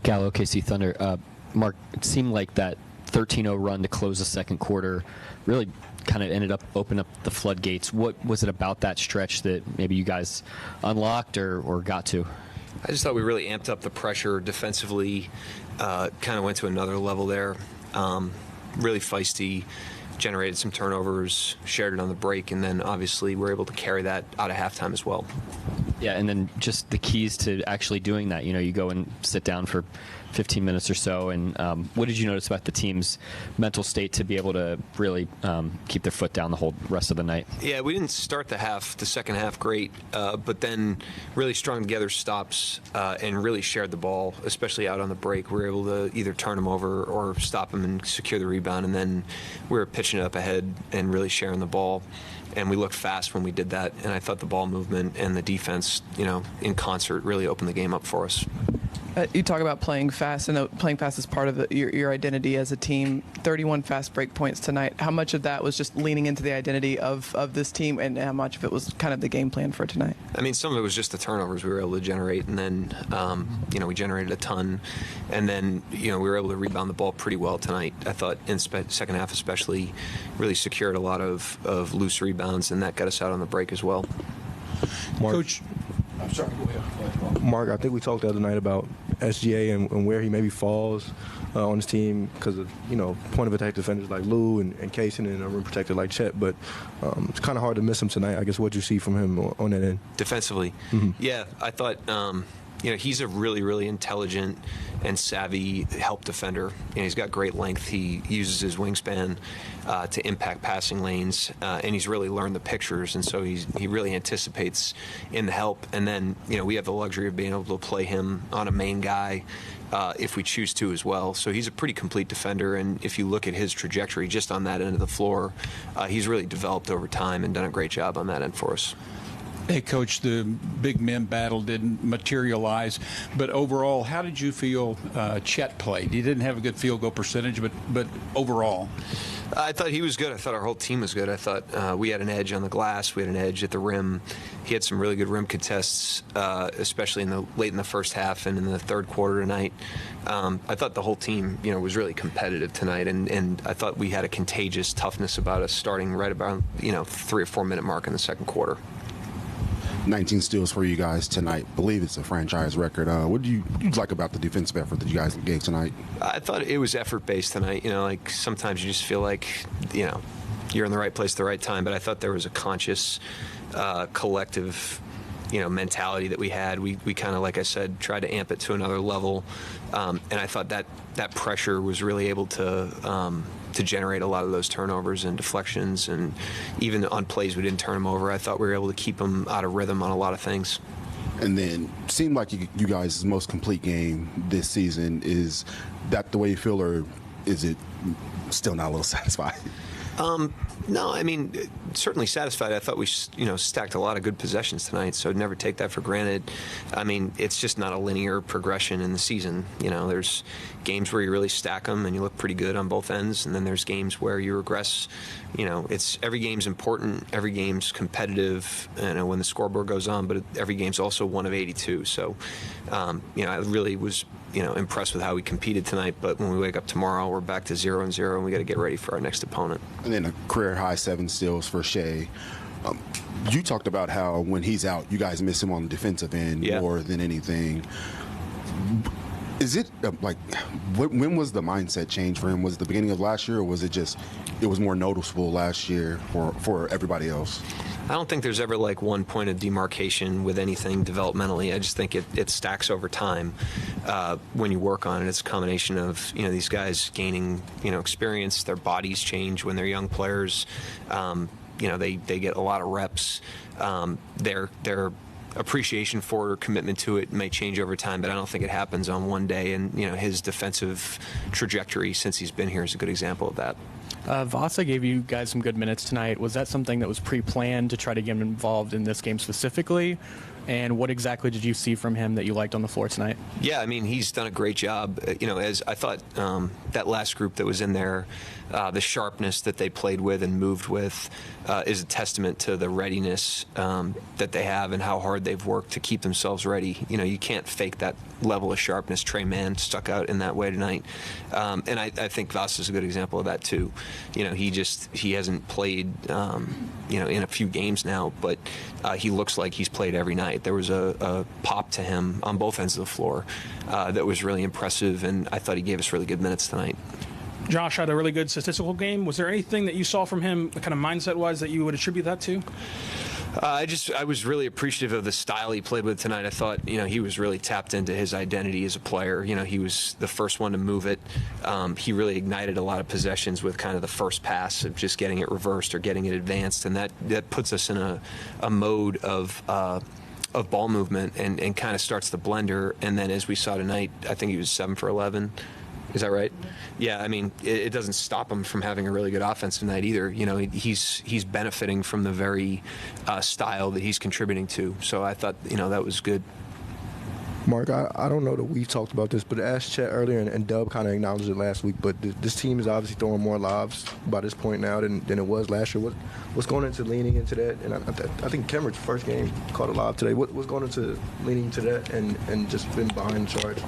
Gallo, KC Thunder. Mark, it seemed like that 13-0 run to close the second quarter really kind of ended up opening up the floodgates. What was it about that stretch that maybe you guys unlocked or got to? I just thought we really amped up the pressure defensively, kind of went to another level there. Really feisty, generated some turnovers, shared it on the break, and then obviously we're able to carry that out of halftime as well. Yeah, and then just the keys to actually doing that. You know, you go and sit down for 15 minutes or so, and what did you notice about the team's mental state to be able to really keep their foot down the whole rest of the night? Yeah, we didn't start the second half great, but then really strung together stops and really shared the ball, especially out on the break. We were able to either turn them over or stop them and secure the rebound, and then we were pitching it up ahead and really sharing the ball. And we looked fast when we did that, and I thought the ball movement and the defense, in concert really opened the game up for us. You talk about playing fast, and playing fast is part of your identity as a team. 31 fast break points tonight. How much of that was just leaning into the identity of this team, and how much of it was kind of the game plan for tonight? I mean, some of it was just the turnovers we were able to generate, and then, we generated a ton. And then, we were able to rebound the ball pretty well tonight. I thought in second half especially, really secured a lot of loose rebounds, and that got us out on the break as well. Mark, Coach, I'm sorry, go ahead. Mark, I think we talked the other night about SGA and where he maybe falls on his team because of, point of attack defenders like Lou and Kaysen and a rim protector like Chet, but it's kind of hard to miss him tonight. I guess what you see from him on that end? Defensively? Mm-hmm. Yeah, I thought, he's a really, really intelligent and savvy help defender. He's got great length. He uses his wingspan to impact passing lanes, and he's really learned the pictures, and so he really anticipates in the help. And then, we have the luxury of being able to play him on a main guy if we choose to as well. So he's a pretty complete defender, and if you look at his trajectory just on that end of the floor, he's really developed over time and done a great job on that end for us. Hey, Coach, the big men battle didn't materialize, but overall, how did you feel Chet played? He didn't have a good field goal percentage, but overall? I thought he was good. I thought our whole team was good. I thought we had an edge on the glass. We had an edge at the rim. He had some really good rim contests, especially late in the first half and in the third quarter tonight. I thought the whole team, was really competitive tonight, and I thought we had a contagious toughness about us starting right about 3 or 4 minute mark in the second quarter. 19 steals for you guys tonight. I believe it's a franchise record. What do you like about the defensive effort that you guys gave tonight? I thought it was effort-based tonight. Like sometimes you just feel like, you're in the right place at the right time. But I thought there was a conscious, collective, mentality that we had. We kind of, like I said, tried to amp it to another level. And I thought that pressure was really able to generate a lot of those turnovers and deflections, and even on plays we didn't turn them over. I thought we were able to keep them out of rhythm on a lot of things. And then, seemed like you guys' most complete game this season. Is that the way you feel, or is it still not a little satisfied? No, I mean, certainly satisfied. I thought we, stacked a lot of good possessions tonight, so I'd never take that for granted. I mean, it's just not a linear progression in the season. There's games where you really stack them and you look pretty good on both ends, and then there's games where you regress. It's every game's important, every game's competitive, when the scoreboard goes on, but every game's also one of 82. So, I really was impressed with how we competed tonight, but when we wake up tomorrow, we're back to 0-0, and we got to get ready for our next opponent. And then a career-high 7 steals for Shea. You talked about how when he's out, you guys miss him on the defensive end more than anything. Is it when was the mindset change for him? Was it the beginning of last year, or was it just it was more noticeable last year for everybody else? I don't think there's ever one point of demarcation with anything developmentally. I just think it stacks over time when you work on it. It's a combination of these guys gaining experience. Their bodies change when they're young players. They get a lot of reps. Their appreciation for it or commitment to it may change over time, but I don't think it happens on one day. And his defensive trajectory since he's been here is a good example of that. Vasa gave you guys some good minutes tonight. Was that something that was pre-planned to try to get him involved in this game specifically? And what exactly did you see from him that you liked on the floor tonight? Yeah, I mean, he's done a great job. As I thought that last group that was in there, the sharpness that they played with and moved with is a testament to the readiness that they have and how hard they've worked to keep themselves ready. You can't fake that level of sharpness. Trey Mann stuck out in that way tonight. And I think Voss is a good example of that, too. He hasn't played, in a few games now, but he looks like he's played every night. There was a pop to him on both ends of the floor that was really impressive, and I thought he gave us really good minutes tonight. Josh had a really good statistical game. Was there anything that you saw from him, kind of mindset-wise, that you would attribute that to? I was really appreciative of the style he played with tonight. I thought, he was really tapped into his identity as a player. He was the first one to move it. He really ignited a lot of possessions with kind of the first pass of just getting it reversed or getting it advanced, and that puts us in a mode of ball movement and kind of starts the blender. And then as we saw tonight, I think he was 7 for 11. Is that right? Yeah, I mean, it doesn't stop him from having a really good offensive night either. He's benefiting from the very style that he's contributing to. So I thought, that was good. Mark, I don't know that we've talked about this, but I asked Chet earlier, and Dub kind of acknowledged it last week, but this team is obviously throwing more lobs by this point now than it was last year. What's going into leaning into that? And I think Cameron's first game caught a lob today. What's going into leaning into that and just been behind the charge?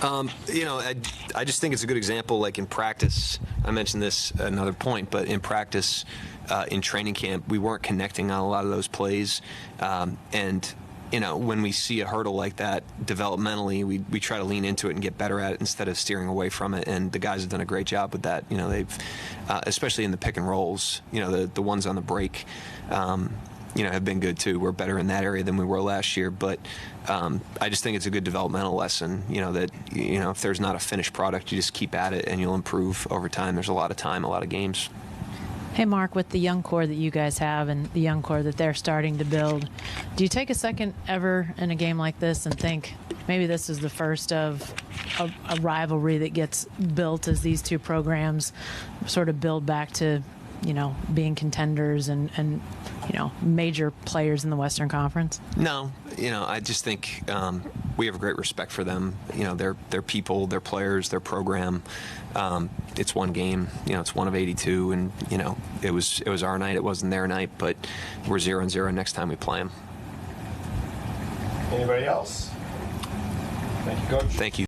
I just think it's a good example, like in practice. I mentioned this at another point, but in practice, in training camp, we weren't connecting on a lot of those plays. And when we see a hurdle like that developmentally, we try to lean into it and get better at it instead of steering away from it. And the guys have done a great job with that. They've, especially in the pick and rolls, the ones on the break, have been good too. We're better in that area than we were last year, but I just think it's a good developmental lesson. That if there's not a finished product, you just keep at it and you'll improve over time. There's a lot of time, a lot of games. Hey, Mark, with the young core that you guys have and the young core that they're starting to build, do you take a second ever in a game like this and think maybe this is the first of a rivalry that gets built as these two programs sort of build back to being contenders and major players in the Western Conference? No, I just think we have a great respect for them. They're people, they're players, their program. It's one game. It's one of 82, and it was our night. It wasn't their night, but we're 0-0 next time we play them. Anybody else? Thank you, Coach. Thank you.